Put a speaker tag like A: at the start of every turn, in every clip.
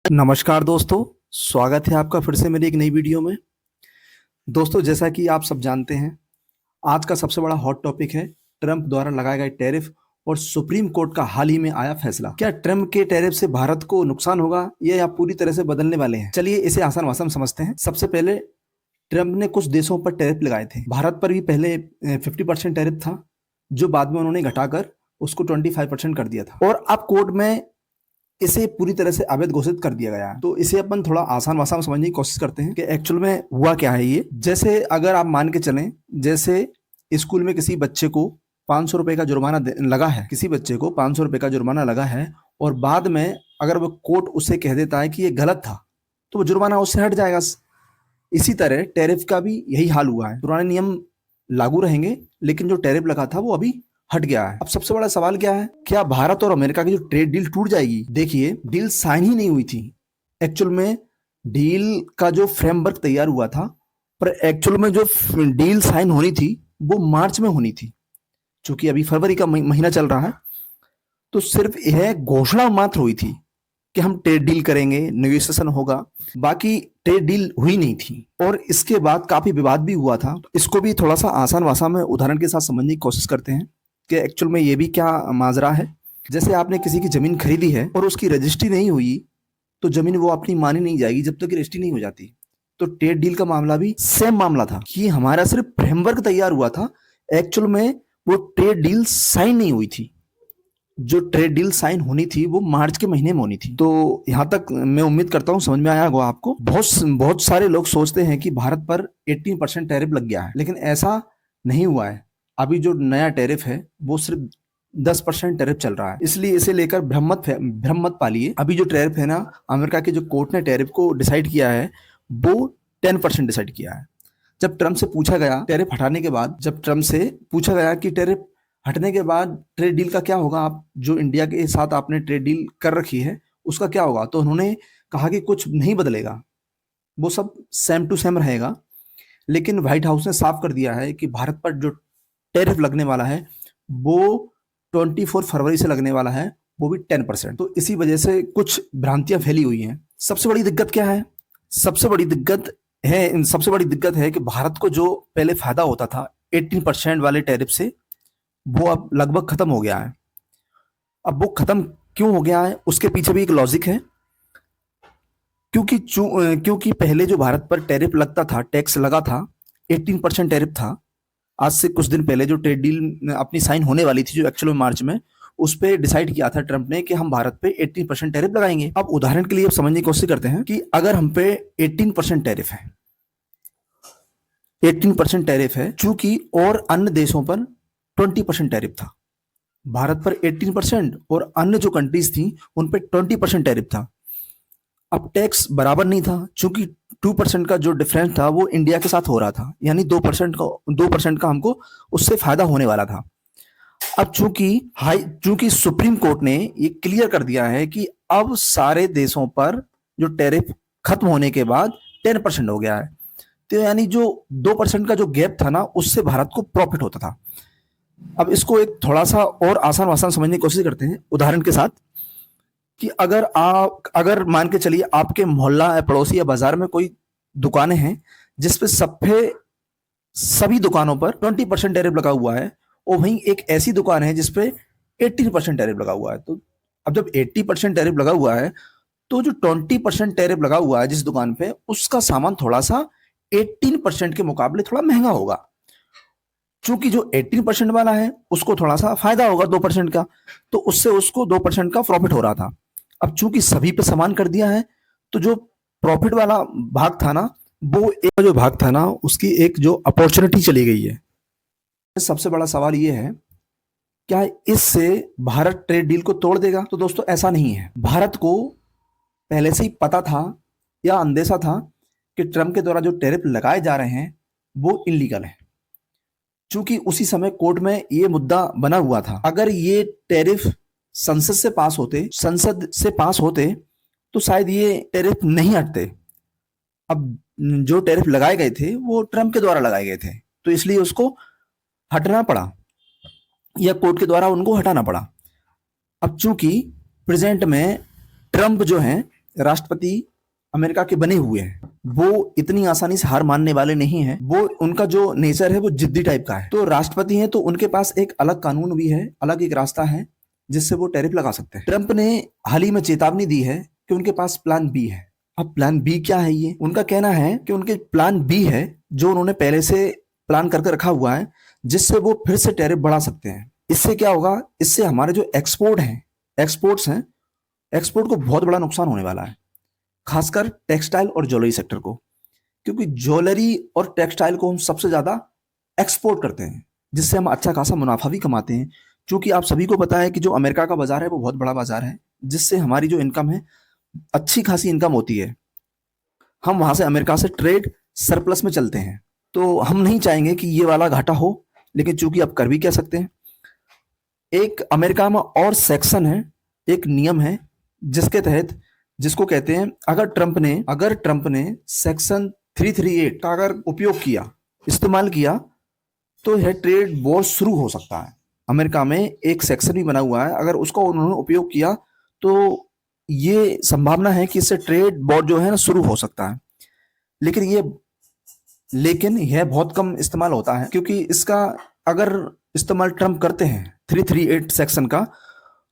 A: नमस्कार दोस्तों। स्वागत है आपका फिर से मेरी एक नई वीडियो में। दोस्तों, जैसा कि आप सब जानते हैं, आज का सबसे बड़ा हॉट टॉपिक है ट्रंप द्वारा लगाए गए टैरिफ और सुप्रीम कोर्ट का हाल ही में आया फैसला। क्या ट्रंप के टैरिफ से भारत को नुकसान होगा या पूरी तरह से बदलने वाले हैं? चलिए इसे आसान भाषा में समझते हैं। सबसे पहले, ट्रंप ने कुछ देशों पर टैरिफ लगाए थे। भारत पर भी पहले 50% टैरिफ था, जो बाद में उन्होंने घटाकर उसको 25% कर दिया था, और अब कोर्ट में इसे पूरी तरह से अवैध घोषित कर दिया गया है। तो इसे अपन थोड़ा आसान भाषा में समझने की कोशिश करते हैं कि एक्चुअल में हुआ क्या है। ये जैसे अगर आप मान के चलें, जैसे स्कूल में किसी बच्चे को 500 रुपए का जुर्माना लगा है, किसी बच्चे को 500 रुपए का जुर्माना लगा है, और बाद में अगर वो कोर्ट उसे कह देता है कि ये गलत था, तो वो जुर्माना उससे हट जाएगा। इसी तरह टैरिफ का भी यही हाल हुआ है। पुराने नियम लागू रहेंगे, लेकिन जो टैरिफ लगा था वो अभी हट गया है। अब सबसे बड़ा सवाल क्या है, क्या भारत और अमेरिका की जो ट्रेड डील टूट जाएगी? देखिए, डील साइन ही नहीं हुई थी। एक्चुअल में डील का जो फ्रेमवर्क तैयार हुआ था, पर एक्चुअल में जो डील साइन होनी थी वो मार्च में होनी थी। क्योंकि अभी फरवरी का महीना चल रहा है, तो सिर्फ यह घोषणा मात्र हुई थी कि हम ट्रेड डील करेंगे, नेगोशिएशन होगा। बाकी ट्रेड डील हुई नहीं थी, और इसके बाद काफी विवाद भी हुआ था। इसको भी थोड़ा सा आसान भाषा में उदाहरण के साथ समझने की कोशिश करते हैं कि एक्चुअल में ये भी क्या माजरा है। जैसे आपने किसी की जमीन खरीदी है और उसकी रजिस्ट्री नहीं हुई, तो जमीन वो अपनी मानी नहीं जाएगी जब तक रजिस्ट्री नहीं हो जाती। तो ट्रेड डील का मामला भी सेम मामला था कि हमारा सिर्फ फ्रेमवर्क तैयार हुआ था, एक्चुअल में वो ट्रेड डील साइन नहीं हुई थी। जो ट्रेड डील साइन होनी थी वो मार्च के महीने में होनी थी। तो यहाँ तक मैं उम्मीद करता हूँ समझ में आया होगा आपको। बहुत सारे लोग सोचते हैं कि भारत पर 18% टैरिफ लग गया है, लेकिन ऐसा नहीं हुआ है। अभी जो नया टैरिफ है वो सिर्फ 10% टैरिफ चल रहा है, इसलिए इसे लेकर भ्रम मत पालिए। अभी जो टैरिफ है ना, अमेरिका के जो कोर्ट ने टैरिफ को डिसाइड किया है वो 10% डिसाइड किया है। जब ट्रम्प से पूछा गया टैरिफ हटाने के बाद, जब ट्रम्प से पूछा गया कि टैरिफ हटने के बाद ट्रेड डील का क्या होगा, आप जो इंडिया के साथ आपने ट्रेड डील कर रखी है उसका क्या होगा, तो उन्होंने कहा कि कुछ नहीं बदलेगा, वो सब सेम टू सेम रहेगा। लेकिन व्हाइट हाउस ने साफ कर दिया है कि भारत पर जो टैरिफ लगने वाला है वो 24 फरवरी से लगने वाला है, वो भी 10%। तो इसी वजह से कुछ भ्रांतियां फैली हुई हैं। सबसे बड़ी दिक्कत क्या है? सबसे बड़ी दिक्कत है कि भारत को जो पहले फायदा होता था 18% वाले टैरिफ से, वो अब लगभग खत्म हो गया है। अब वो खत्म क्यों हो गया है, उसके पीछे भी एक लॉजिक है। क्योंकि पहले जो भारत पर टैरिफ लगता था, टैक्स लगा था, 18% टैरिफ था। आज से कुछ दिन पहले जो ट्रेड डील अपनी साइन होने वाली थी, जो एक्चुअल में मार्च में, उस पर डिसाइड किया था ट्रंप ने कि हम भारत पे 18% टैरिफ लगाएंगे। अब उदाहरण के लिए समझने की कोशिश करते हैं कि अगर हम पे 18% टैरिफ है, 18% टैरिफ है, चूंकि और अन्य देशों पर 20% टैरिफ था। भारत पर 18% और अन्य जो कंट्रीज थी उन पर 20% टैरिफ था। अब टैक्स बराबर नहीं था, चूंकि 2% का जो डिफरेंस था वो इंडिया के साथ हो रहा था, यानी 2% का हमको उससे फायदा होने वाला था। अब चूंकि सुप्रीम कोर्ट ने ये क्लियर कर दिया है कि अब सारे देशों पर जो टैरिफ खत्म होने के बाद 10% हो गया है, तो यानी जो 2% का जो गैप था ना, उससे भारत को प्रॉफिट होता था। अब इसको एक थोड़ा सा और आसान समझने की कोशिश करते हैं उदाहरण के साथ कि अगर मान के चलिए आपके मोहल्ला या पड़ोसी या बाजार में कोई दुकानें हैं जिसपे सभी दुकानों पर 20% टैरिफ लगा हुआ है, और वहीं एक ऐसी दुकान है जिसपे 18% टैरिफ लगा हुआ है। तो अब जब 80% टैरिफ लगा हुआ है, तो जो 20% टैरिफ लगा हुआ है जिस दुकान पे, उसका सामान थोड़ा सा 18% के मुकाबले थोड़ा महंगा होगा। चूंकि जो 18% वाला है उसको थोड़ा सा फायदा होगा 2% का, तो उससे उसको 2% का प्रॉफिट हो रहा था। अब चूंकि सभी पे समान कर दिया है, तो जो प्रॉफिट वाला भाग था ना, वो एक जो भाग था ना, उसकी एक जो अपॉर्चुनिटी चली गई है। सबसे बड़ा सवाल ये है, क्या इससे भारत ट्रेड डील को तोड़ देगा? तो दोस्तों ऐसा नहीं है। भारत को पहले से ही पता था या अंदेशा था कि ट्रंप के द्वारा जो टैरिफ लगाए जा रहे हैं वो इलीगल है। चूंकि उसी समय कोर्ट में ये मुद्दा बना हुआ था, अगर ये टैरिफ संसद से पास होते तो शायद ये टैरिफ नहीं हटते। अब जो टैरिफ लगाए गए थे वो ट्रंप के द्वारा लगाए गए थे, तो इसलिए उसको हटना पड़ा या कोर्ट के द्वारा उनको हटाना पड़ा। अब चूंकि प्रेजेंट में ट्रंप जो है राष्ट्रपति अमेरिका के बने हुए हैं वो इतनी आसानी से हार मानने वाले नहीं हैं। वो उनका जो नेचर है वो जिद्दी टाइप का है। तो राष्ट्रपति हैं तो उनके पास एक अलग कानून भी है, अलग एक रास्ता है जिससे वो टैरिफ लगा सकते हैं। ट्रंप ने हाल ही में चेतावनी दी है कि उनके पास प्लान बी है। अब प्लान बी क्या है? ये उनका कहना है कि उनके प्लान बी है जो उन्होंने पहले से प्लान करके रखा हुआ है, जिससे वो फिर से टैरिफ बढ़ा सकते हैं। इससे क्या होगा? इससे हमारे जो एक्सपोर्ट्स हैं, एक्सपोर्ट को बहुत बड़ा नुकसान होने वाला है, खासकर टेक्सटाइल और ज्वेलरी सेक्टर को, क्योंकि ज्वेलरी और टेक्सटाइल को हम सबसे ज्यादा एक्सपोर्ट करते हैं, जिससे हम अच्छा खासा मुनाफा भी कमाते हैं। क्योंकि आप सभी को पता है कि जो अमेरिका का बाजार है वो बहुत बड़ा बाजार है, जिससे हमारी जो इनकम है अच्छी खासी इनकम होती है। हम वहां से अमेरिका से ट्रेड सरप्लस में चलते हैं, तो हम नहीं चाहेंगे कि ये वाला घाटा हो, लेकिन चूंकि आप कर भी कह सकते हैं। एक अमेरिका में और सेक्शन है, एक नियम है जिसके तहत, जिसको कहते हैं, अगर ट्रंप ने सेक्शन 338 का अगर उपयोग किया, इस्तेमाल किया, तो यह ट्रेड वॉर शुरू हो सकता है। अमेरिका में एक सेक्शन भी बना हुआ है, अगर उसका उन्होंने उपयोग किया तो ये संभावना है कि इससे ट्रेड वॉर जो है ना शुरू हो सकता है। लेकिन यह बहुत कम इस्तेमाल होता है, क्योंकि इसका अगर इस्तेमाल ट्रंप करते हैं 338 सेक्शन का,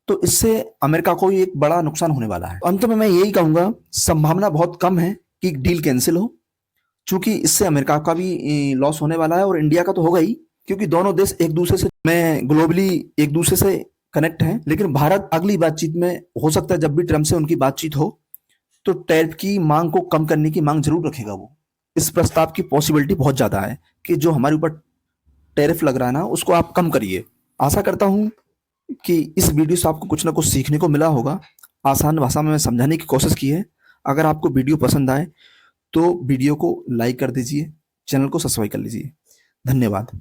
A: तो इससे अमेरिका को एक बड़ा नुकसान होने वाला है। अंत में मैं यही कहूंगा, संभावना बहुत कम है कि डील कैंसिल हो, क्योंकि इससे अमेरिका का भी लॉस होने वाला है और इंडिया का तो होगा ही, क्योंकि दोनों देश एक दूसरे से में ग्लोबली एक दूसरे से कनेक्ट हैं। लेकिन भारत अगली बातचीत में, हो सकता है जब भी ट्रंप से उनकी बातचीत हो, तो टैरिफ की मांग को कम करने की मांग जरूर रखेगा वो। इस प्रस्ताव की पॉसिबिलिटी बहुत ज्यादा है कि जो हमारे ऊपर टैरिफ लग रहा है ना, उसको आप कम करिए। आशा करता हूं कि इस वीडियो से आपको कुछ ना कुछ सीखने को मिला होगा। आसान भाषा में समझाने की कोशिश की है। अगर आपको वीडियो पसंद आए तो वीडियो को लाइक कर दीजिए, चैनल को सब्सक्राइब कर लीजिए। धन्यवाद।